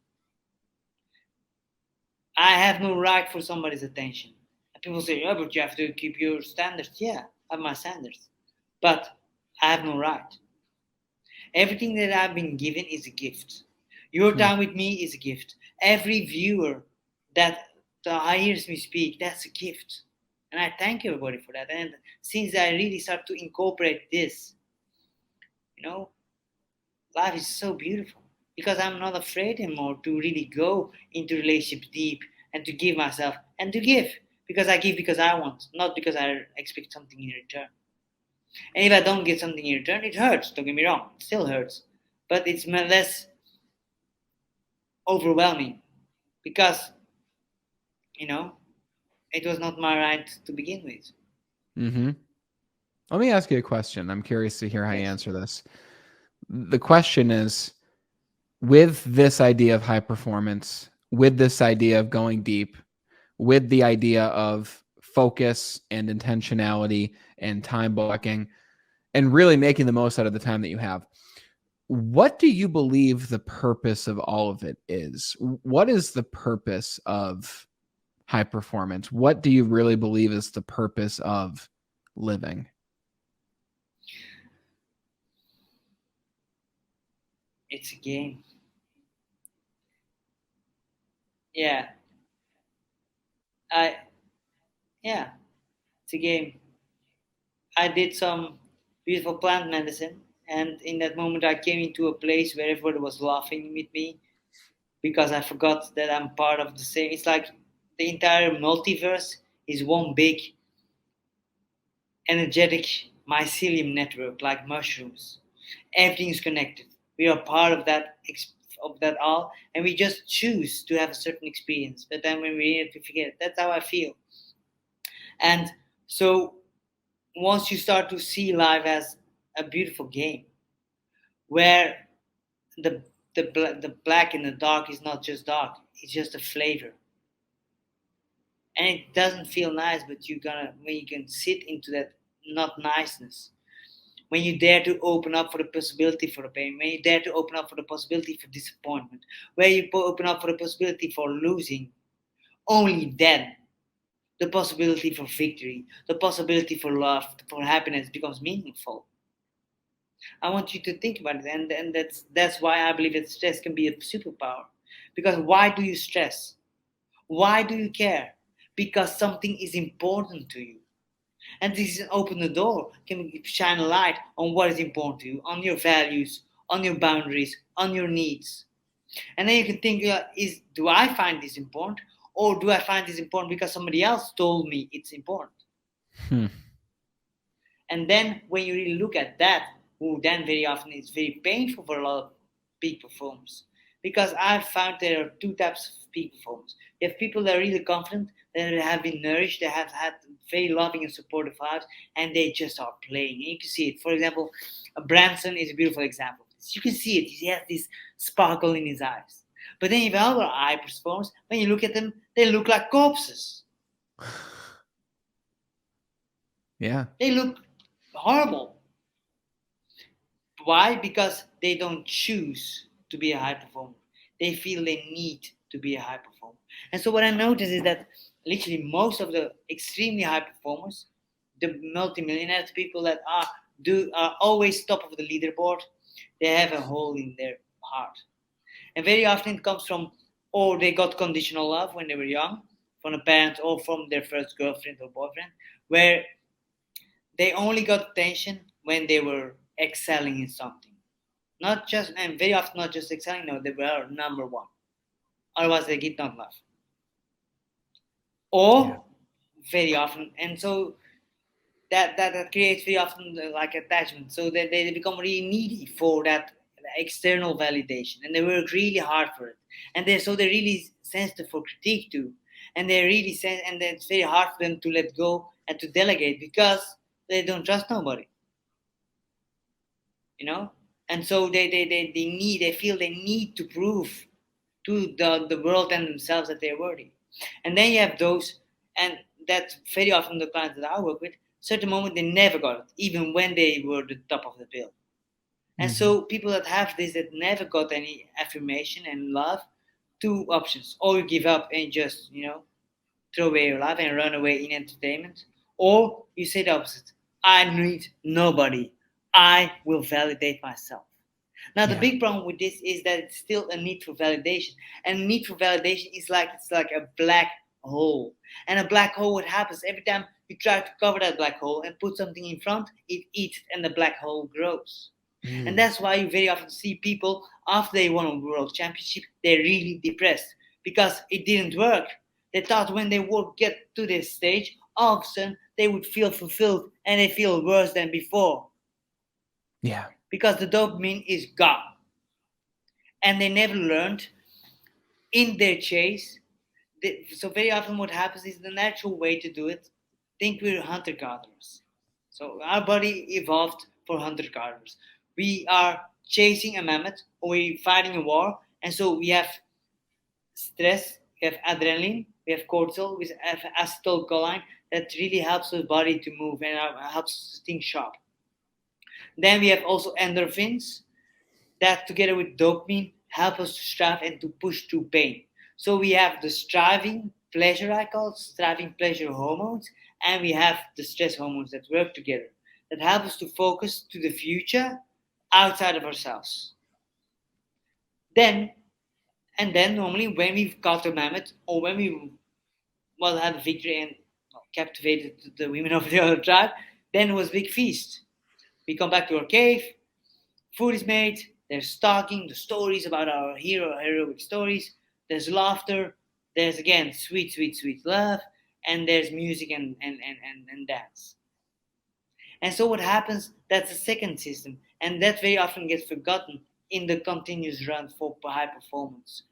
I have no right for somebody's attention. And people say, "Yeah, but you have to keep your standards." Yeah, I have my standards, but I have no right. Everything that I've been given is a gift. Your Hmm. time with me is a gift. Every viewer that hears me speak, that's a gift. And I thank everybody for that. And since I really start to incorporate this, you know, life is so beautiful because I'm not afraid anymore to really go into relationships deep and to give myself and to give because I give because I want, not because I expect something in return. And if I don't get something in return, it hurts. Don't get me wrong, it still hurts, but it's less overwhelming because you know it was not my right to begin with. Mm-hmm. Let me ask you a question. I'm curious to hear how you Yes. answer this. The question is, with this idea of high performance, with this idea of going deep, with the idea of focus and intentionality and time blocking, and really making the most out of the time that you have, what do you believe the purpose of all of it is? What is the purpose of high performance? What do you really believe is the purpose of living? It's a game. Yeah. I Yeah, it's a game. I did some beautiful plant medicine, and in that moment I came into a place where everybody was laughing with me because I forgot that I'm part of the same. It's like the entire multiverse is one big energetic mycelium network, like mushrooms. Everything is connected. We are part of that all, and we just choose to have a certain experience. But then when we need to forget, that's how I feel. And so once you start to see life as a beautiful game where the the black and the dark is not just dark, it's just a flavor, and it doesn't feel nice, but you gonna when you can sit into that not niceness, when you dare to open up for the possibility for the pain, when you dare to open up for the possibility for disappointment, where you open up for the possibility for losing, only then the possibility for victory, the possibility for love, for happiness becomes meaningful. I want you to think about it, and that's why I believe that stress can be a superpower. Because why do you stress? Why do you care? Because something is important to you. And this open the door, can shine a light on what is important to you, on your values, on your boundaries, on your needs. And then you can think, is do I find this important, or do I find this important because somebody else told me it's important? Hmm. And then when you really look at that, then very often it's very painful for a lot of peak performers. Because I've found there are two types of peak performers. You have people that are really confident, that have been nourished, that have had very loving and supportive lives, and they just are playing. And you can see it. For example, Branson is a beautiful example. You can see it. He has this sparkle in his eyes. But then you have other high performers, when you look at them, they look like corpses. Yeah. They look horrible. Why? Because they don't choose to be a high performer. They feel they need to be a high performer. And so what I notice is that literally most of the extremely high performers, the multimillionaires, people that are always top of the leaderboard, they have a hole in their heart. And very often it comes from, or they got conditional love when they were young, from a parent or from their first girlfriend or boyfriend, where they only got attention when they were excelling in something. Not just, and very often not just excelling, no, they were number one. Otherwise, they get not love. Yeah. Or very often, and so that creates very often like attachment. So that they become really needy for that external validation, and they work really hard for it. And they're really sensitive for critique too, and they're really and it's very hard for them to let go and to delegate because they don't trust nobody. You know, and so they feel they need to prove to the world and themselves that they're worthy. And then you have those, and that's very often the clients that I work with, certain moment they never got it even when they were the top of the bill. And Mm-hmm. so people that have this, that never got any affirmation and love, two options: or you give up and just throw away your life and run away in entertainment, or you say the opposite: I need nobody, I will validate myself. Now the Yeah. big problem with this is that it's still a need for validation, and need for validation is like it's like a black hole. And a black hole, what happens every time you try to cover that black hole and put something in front, it eats it, and the black hole grows. And Mm. that's why you very often see people after they won a world championship, they're really depressed because it didn't work. They thought when they would get to this stage, all of a sudden they would feel fulfilled, and they feel worse than before Yeah. because the dopamine is gone. And they never learned in their chase. So very often what happens is the natural way to do it. Think we're hunter gatherers. So our body evolved for hunter gatherers. We are chasing a mammoth, or we're fighting a war, and so we have stress, we have adrenaline, we have cortisol, we have acetylcholine that really helps the body to move and helps us to think sharp. Then we have also endorphins that together with dopamine help us to strive and to push through pain. So we have the striving pleasure, I call it striving pleasure hormones, and we have the stress hormones that work together that help us to focus to the future outside of ourselves. Then and then normally when we've caught a mammoth, or when we had a victory and captivated the women of the other tribe, then it was a big feast. We come back to our cave, food is made, there's talking, the stories about our hero, heroic stories, there's laughter, there's again sweet, sweet, sweet love, and there's music and dance. And so what happens, that's the second system, and that very often gets forgotten in the continuous run for high performance.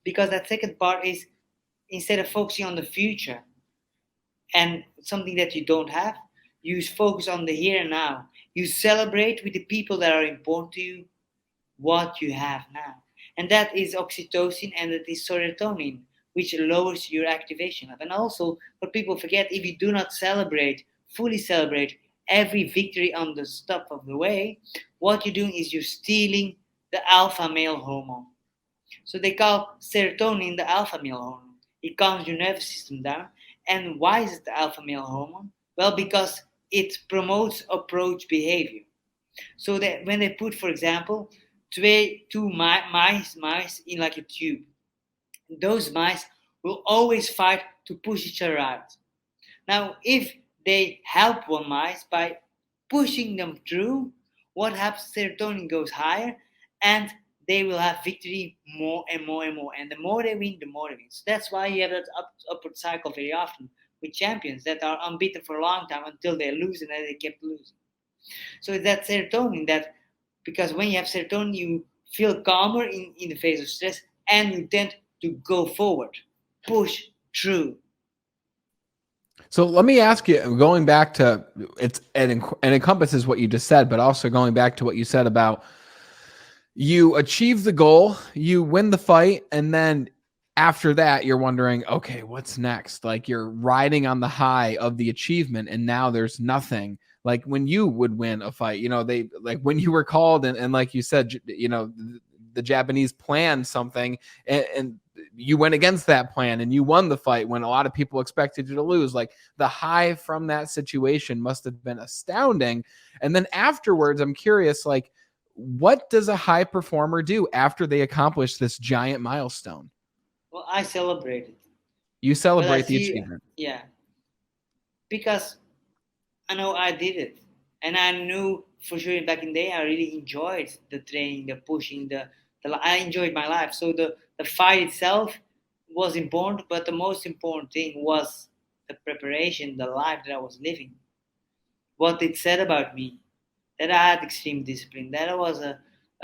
Because that second part is, instead of focusing on the future and something that you don't have, You focus on the here and now. You celebrate with the people that are important to you what you have now. And that is oxytocin and that is serotonin, which lowers your activation level. And also, what people forget, if you do not celebrate, fully celebrate every victory on the step of the way, what you're doing is you're stealing the alpha male hormone. So they call serotonin the alpha male hormone. It calms your nervous system down. And why is it the alpha male hormone? Well, because it promotes approach behavior. So that when they put, for example, two mice in like a tube, those mice will always fight to push each other out. Now, if they help one mice by pushing them through, what happens? Serotonin goes higher, and they will have victory more and more and more. And the more they win, the more they win. So that's why you have that upward cycle very often with champions that are unbeaten for a long time until they lose and then they kept losing. So it's that serotonin that, because when you have serotonin, you feel calmer in the face of stress and you tend to go forward, push through. So let me ask you, going back to it encompasses what you just said, but also going back to what you said about you achieve the goal, you win the fight, and then after that, you're wondering, okay, what's next? Like you're riding on the high of the achievement, and now there's nothing. Like when you would win a fight, they like when you were called, and like you said, the Japanese planned something, and you went against that plan and you won the fight when a lot of people expected you to lose. Like the high from that situation must have been astounding. And then afterwards, I'm curious, like, what does a high performer do after they accomplish this giant milestone? Well, I celebrated, You but I celebrate the see, achievement. yeah, because I know I did it, and I knew for sure back in the day I really enjoyed the training, the pushing, I enjoyed my life. So the fight itself was important, but the most important thing was the preparation, the life that I was living, what it said about me, that I had extreme discipline, that I was a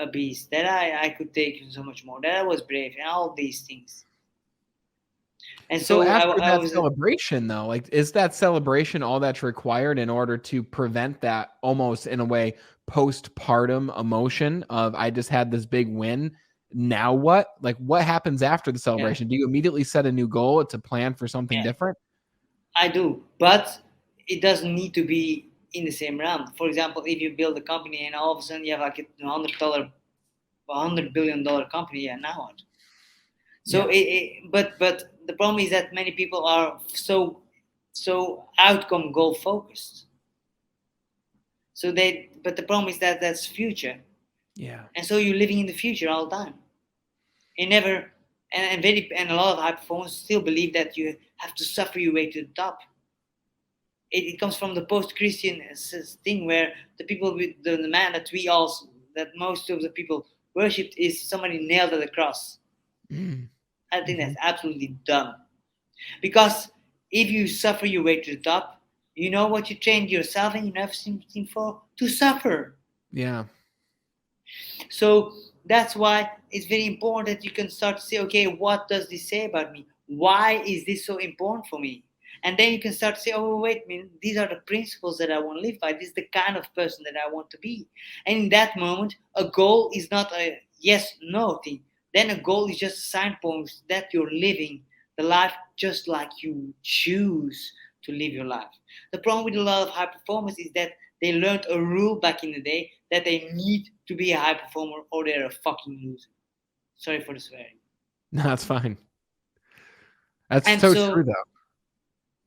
beast, that I could take so much more, that I was brave, and all these things. And So so after I that was, celebration, though, like, is that celebration all that's required in order to prevent that almost in a way postpartum emotion of I just had this big win? Now what? Like, what happens after the yeah, celebration? Do you immediately set a new goal to plan for something yeah, different? I do, but it doesn't need to be in the same realm. For example, if you build a company and all of a sudden you have like $100 billion company, yeah, now what? So, Yeah. but the problem is that many people are so outcome goal focused. But the problem is that that's future, Yeah. and so you're living in the future all the time. You never, and a lot of high performers still believe that you have to suffer your way to the top. It comes from the post-Christian thing where the people with the man that most of the people worshipped is somebody nailed at the cross. Mm. I think Mhm. that's absolutely dumb. Because if you suffer your way to the top, you know what you trained yourself and you never something for? To suffer. Yeah. So that's why it's very important that you can start to say, okay, what does this say about me? Why is this so important for me? And then you can start to say, oh, wait a minute, these are the principles that I want to live by. This is the kind of person that I want to be. And in that moment, a goal is not a yes, no thing. Then a goal is just a signpost that you're living the life just like you choose to live your life. The problem with a lot of high performers is that they learned a rule back in the day that they need to be a high performer or they're a fucking loser. Sorry for the swearing. No, that's fine. That's And so true, so, though.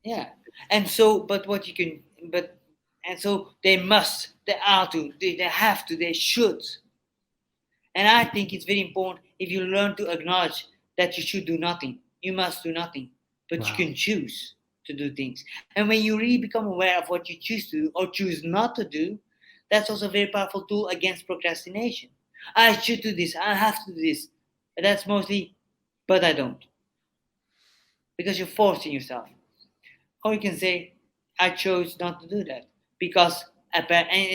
yeah. And so, but what you can, but, and so they must, they are to, they have to, they should. And I think it's very important if you learn to acknowledge that you should do nothing. You must do nothing, but you Wow. can choose to do things. And when you really become aware of what you choose to do or choose not to do, that's also a very powerful tool against procrastination. I should do this, I have to do this. And that's mostly, but I don't. Because you're forcing yourself. Or you can say, I chose not to do that. Because, and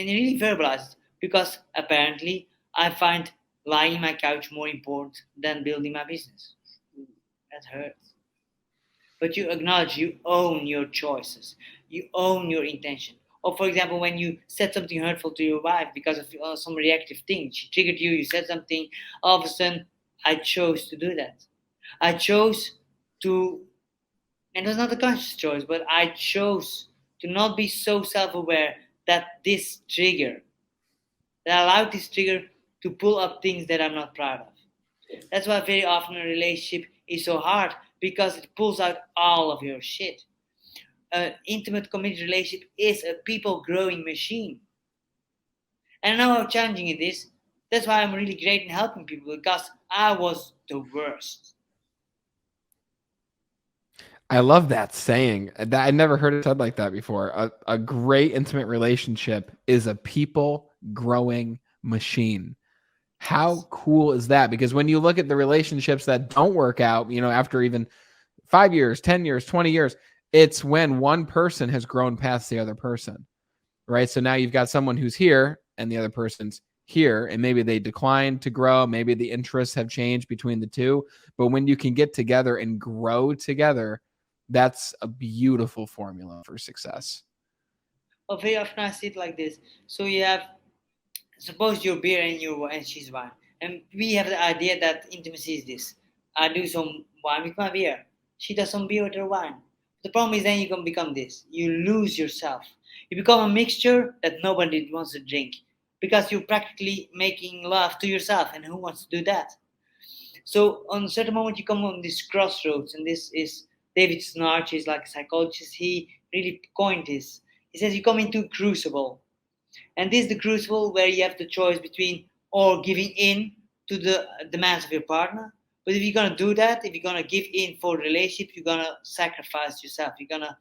you really verbalize it, because apparently I find lying on my couch more important than building my business. Ooh, that hurts. But you acknowledge you own your choices, you own your intention. Or for example, when you said something hurtful to your wife because of some reactive thing, she triggered you, you said something, all of a sudden I chose to do that. I chose to, and it was not a conscious choice, but I chose to not be so self-aware that this trigger, that allowed this trigger to pull up things that I'm not proud of. That's why very often a relationship is so hard, because it pulls out all of your shit. An intimate committed relationship is a people growing machine. And I know how challenging it is. That's why I'm really great in helping people, because I was the worst. I love that saying. I never heard it said like that before. A great intimate relationship is a people growing machine. How Yes. cool is that? Because when you look at the relationships that don't work out, after even 5 years, 10 years, 20 years, it's when one person has grown past the other person, right? So now you've got someone who's here and the other person's here, and maybe they decline to grow. Maybe the interests have changed between the two. But when you can get together and grow together, that's a beautiful formula for success. Well, very often I see it like this. So you have, suppose you're beer and she's wine, and we have the idea that intimacy is this: I do some wine with my beer, she does some beer with her wine. The problem is then you can become this. You lose yourself. You become a mixture that nobody wants to drink, because you're practically making love to yourself, and who wants to do that? So on a certain moment you come on this crossroads, and this is David Snarch is like a psychologist. He really coined this. He says you come into a crucible, and this is the crucible where you have the choice between or giving in to the demands of your partner. But if you're gonna do that, if you're gonna give in for a relationship, you're gonna sacrifice yourself. You're gonna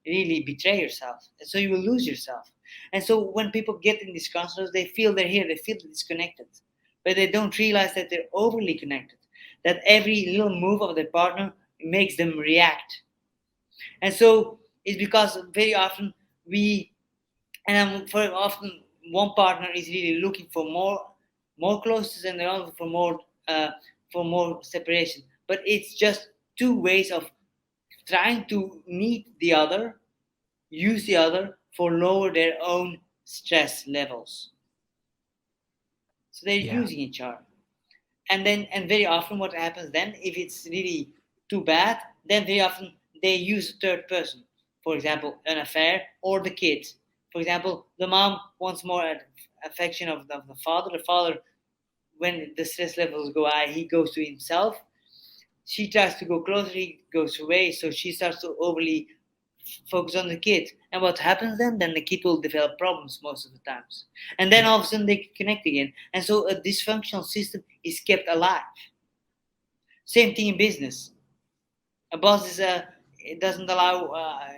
really betray yourself, and so you will lose yourself. And so when people get in these crossroads, they feel they're here, they feel disconnected, but they don't realize that they're overly connected. That every little move of their partner makes them react, and so it's because very often we for often one partner is really looking for more closeness, and the other uh, for more separation. But it's just two ways of trying to meet the other, use the other for lower their own stress levels. So they're Yeah. using each other. And very often what happens then, if it's really too bad, then very often they use a third person. For example, an affair, or the kids. For example, the mom wants more affection of the father. The father, when the stress levels go high, he goes to himself. She tries to go closer, he goes away. So she starts to overly focus on the kid. And what happens then? Then the kid will develop problems most of the times. And then all of a sudden they connect again. And so a dysfunctional system is kept alive. Same thing in business. A boss is it doesn't allow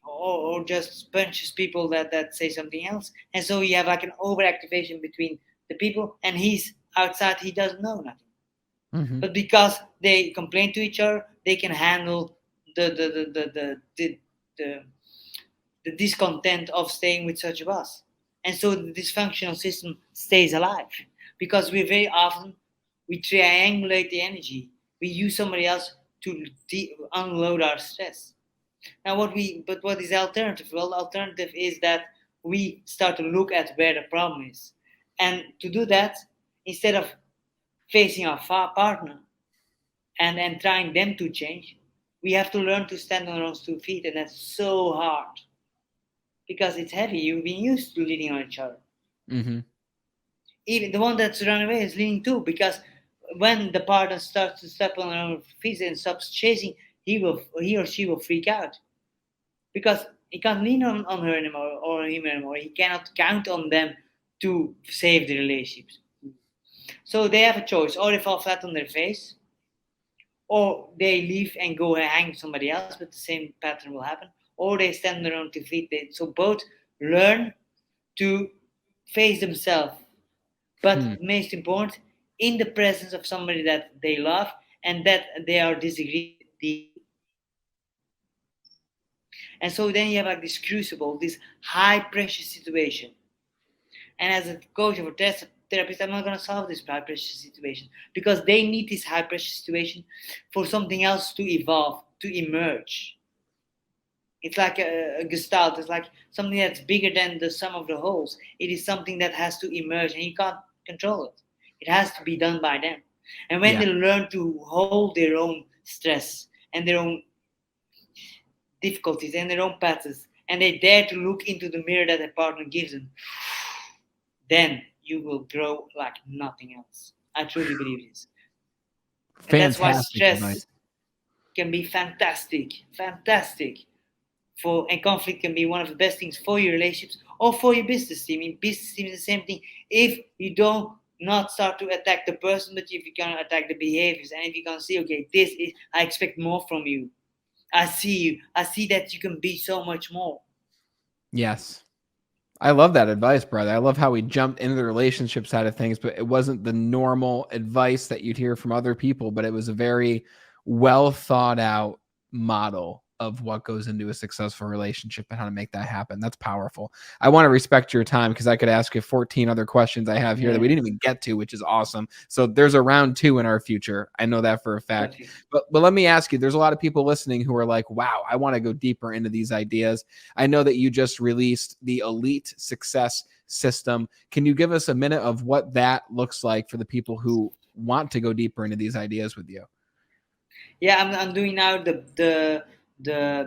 or just punches people that say something else, and so you have like an overactivation between the people, and he's outside, he doesn't know nothing. Mm-hmm. But because they complain to each other, they can handle the the the the the, the, the, the discontent of staying with such a boss, and so the dysfunctional system stays alive, because we very often we triangulate the energy. We use somebody else to unload our stress. Now, what is the alternative? Well, the alternative is that we start to look at where the problem is, and to do that, instead of facing our partner and trying them to change, we have to learn to stand on our own 2 feet, and that's so hard because it's heavy. You've been used to leaning on each other. Mm-hmm. Even the one that's run away is leaning too, because when the partner starts to step on their own feet and stops chasing, he or she will freak out, because he can't lean on her anymore or him anymore. He cannot count on them to save the relationships. So they have a choice: or they fall flat on their face, or they leave and go hang with somebody else, but the same pattern will happen, or they stand on their own 2 feet. So both learn to face themselves, but Hmm. most important, in the presence of somebody that they love and that they are disagreeing with deeply. And so then you have like this crucible, this high pressure situation. And as a coach or therapist, I'm not going to solve this high pressure situation, because they need this high pressure situation for something else to evolve, to emerge. It's like a gestalt. It's like something that's bigger than the sum of the wholes. It is something that has to emerge, and you can't control it. It has to be done by them. And when Yeah. they learn to hold their own stress and their own difficulties and their own patterns, and they dare to look into the mirror that their partner gives them, then you will grow like nothing else. I truly believe this. And that's why Fantastic stress advice. can be fantastic, fantastic. And conflict can be one of the best things for your relationships or for your business team. In business team is the same thing. If you don't not start to attack the person, but if you can attack the behaviors, and if you can see, okay, this is I expect more from you. I see you. I see that you can be so much more. Yes. I love that advice, brother. I love how we jumped into the relationship side of things, but it wasn't the normal advice that you'd hear from other people, but it was a very well thought out model of what goes into a successful relationship and how to make that happen. That's powerful. I want to respect your time because I could ask you 14 other questions I have here that we Yeah, didn't even get to, which is awesome. So there's a round 2 in our future. I know that for a fact. perfect. But let me ask you, there's a lot of people listening who are like, wow, I want to go deeper into these ideas. I know that you just released the Elite Success System. Can you give us a minute of what that looks like for the people who want to go deeper into these ideas with you? Yeah, I'm doing now the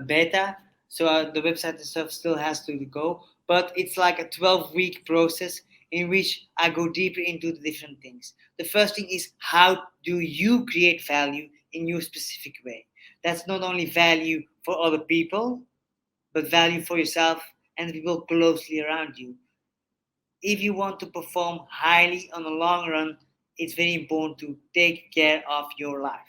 beta, so the website and stuff still has to go, but it's like a 12-week process in which I go deeper into the different things. The first thing is, how do you create value in your specific way? That's not only value for other people, but value for yourself and the people closely around you. If you want to perform highly on the long run, it's very important to take care of your life.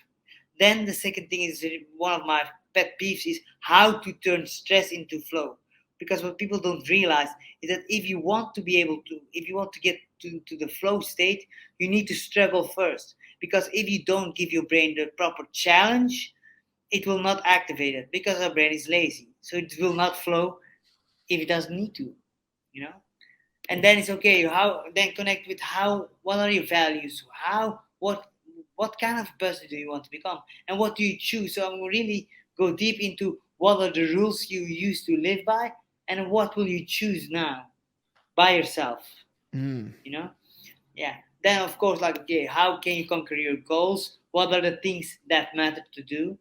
Then the second thing is one of my pet peeves is how to turn stress into flow. Because what people don't realize is that if you want to get to the flow state, you need to struggle first. Because if you don't give your brain the proper challenge, it will not activate it because our brain is lazy. So it will not flow if it doesn't need to, you know? And then it's okay how then connect with how what are your values, how what kind of person do you want to become, and what do you choose. So I'm really go deep into what are the rules you used to live by, and what will you choose now by yourself, Mm, you know. Yeah, then of course, like, okay, how can you conquer your goals, what are the things that matter to do,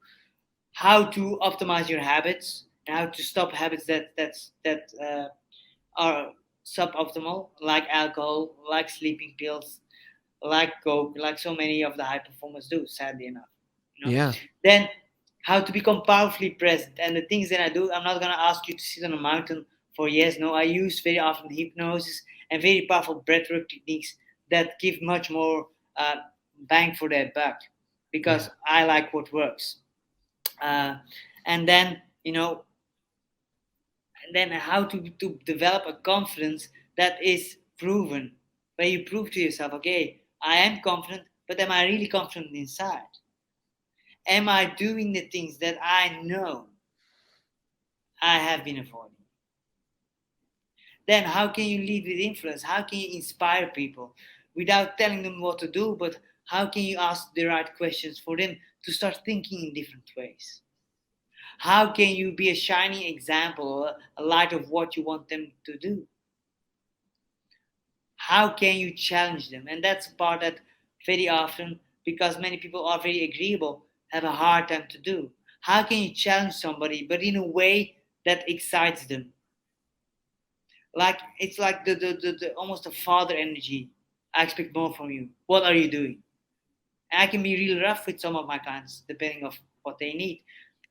how to optimize your habits, and how to stop habits that are suboptimal, like alcohol, like sleeping pills, like coke, like so many of the high performers do, sadly enough. You know. yeah. Then how to become powerfully present. And the things that I do, I'm not gonna ask you to sit on a mountain for years. No, I use very often hypnosis and very powerful breathwork techniques that give much more uh, bang for their buck Yeah. because I like what works. Uh, and then you know and then how to develop a confidence that is proven, where you prove to yourself, okay, I am confident, but am I really confident inside? Am I doing the things that I know I have been avoiding? Then how can you lead with influence? How can you inspire people without telling them what to do, but how can you ask the right questions for them to start thinking in different ways? How can you be a shining example, a light of what you want them to do? How can you challenge them? And that's a part that very often, because many people are very agreeable, have a hard time to do. How can you challenge somebody but in a way that excites them? Like it's like the almost a father energy. I expect more from you. What are you doing? And I can be really rough with some of my clients depending of what they need.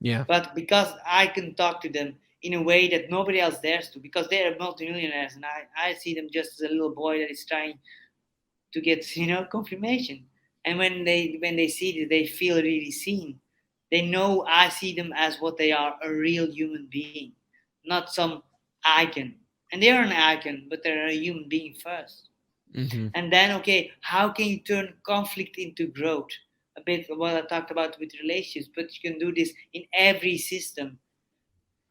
Yeah. But because I can talk to them in a way that nobody else dares to, because they are multimillionaires and I see them just as a little boy that is trying to get confirmation. And when they see it, they feel really seen. They know I see them as what they are, a real human being, not some icon. And they are an icon, but they're a human being first. Mm-hmm. And then, okay, how can you turn conflict into growth? A bit of what I talked about with relationships, but you can do this in every system.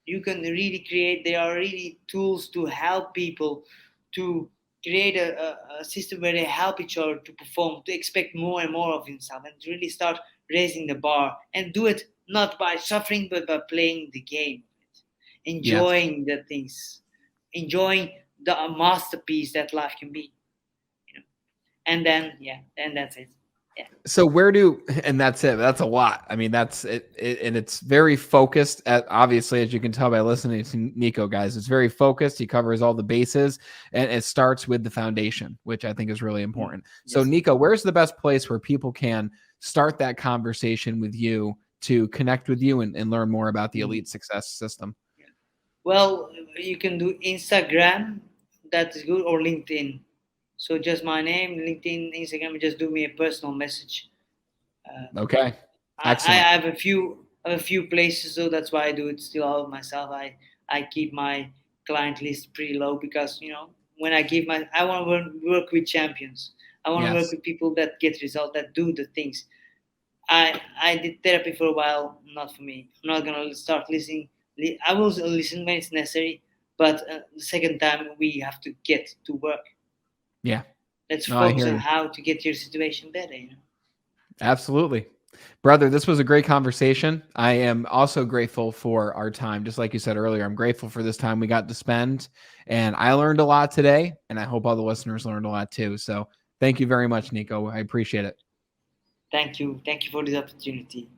You can really create, there are really tools to help people to create a system where they help each other to perform, to expect more and more of himself, and to really start raising the bar and do it not by suffering but by playing the game. Yes. enjoying the things, enjoying the masterpiece that life can be, you know. And then yeah, and that's it. Yeah. So where do, and that's it. That's a lot. I mean, that's it, and it's very focused. At obviously, as you can tell by listening to Nico, guys, it's very focused. He covers all the bases, and it starts with the foundation, which I think is really Mm. important. So, Yes. Nico, where's the best place where people can start that conversation with you to connect with you and learn more about the Mm. Elite Success System? Well, you can do Instagram, that's good, or LinkedIn. So just my name, LinkedIn, Instagram. Just do me a personal message. Uh, Okay, I excellent. have a few places, so that's why I do it still all myself. I keep my client list pretty low because when I give my I want to work with champions. I want to work Yes. with people that get results, that do the things. I did therapy for a while, not for me. I'm not gonna start listening. I will listen when it's necessary, but the second time we have to get to work. Yeah. Let's No, I focus hear on you. how to get your situation better. Absolutely. Brother, this was a great conversation. I am also grateful for our time. Just like you said earlier, I'm grateful for this time we got to spend. And I learned a lot today, and I hope all the listeners learned a lot too. So thank you very much, Nico. I appreciate it. Thank you for this opportunity.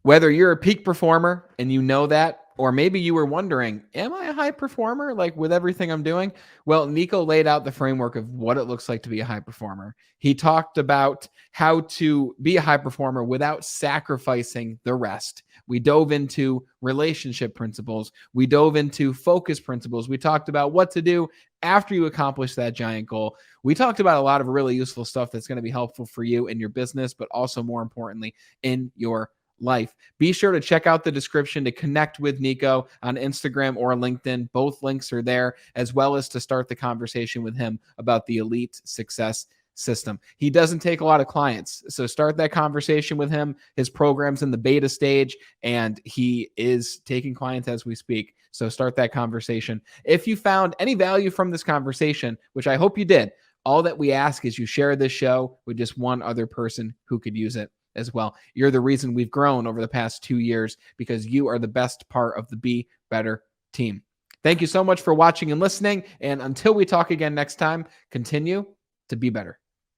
Whether you're a peak performer and you know that, or maybe you were wondering, am I a high performer like with everything I'm doing? Well, Nico laid out the framework of what it looks like to be a high performer. He talked about how to be a high performer without sacrificing the rest. We dove into relationship principles. We dove into focus principles. We talked about what to do after you accomplish that giant goal. We talked about a lot of really useful stuff that's going to be helpful for you in your business, but also more importantly, in your life. Be sure to check out the description to connect with Nico on Instagram or LinkedIn. Both links are there, as well as to start the conversation with him about the Elite Success System. He doesn't take a lot of clients, so start that conversation with him. His program's in the beta stage, and he is taking clients as we speak. So start that conversation. If you found any value from this conversation, which I hope you did, all that we ask is you share this show with just one other person who could use it as well. You're the reason we've grown over the past 2 years because you are the best part of the Be Better team. Thank you so much for watching and listening. And until we talk again next time, continue to be better.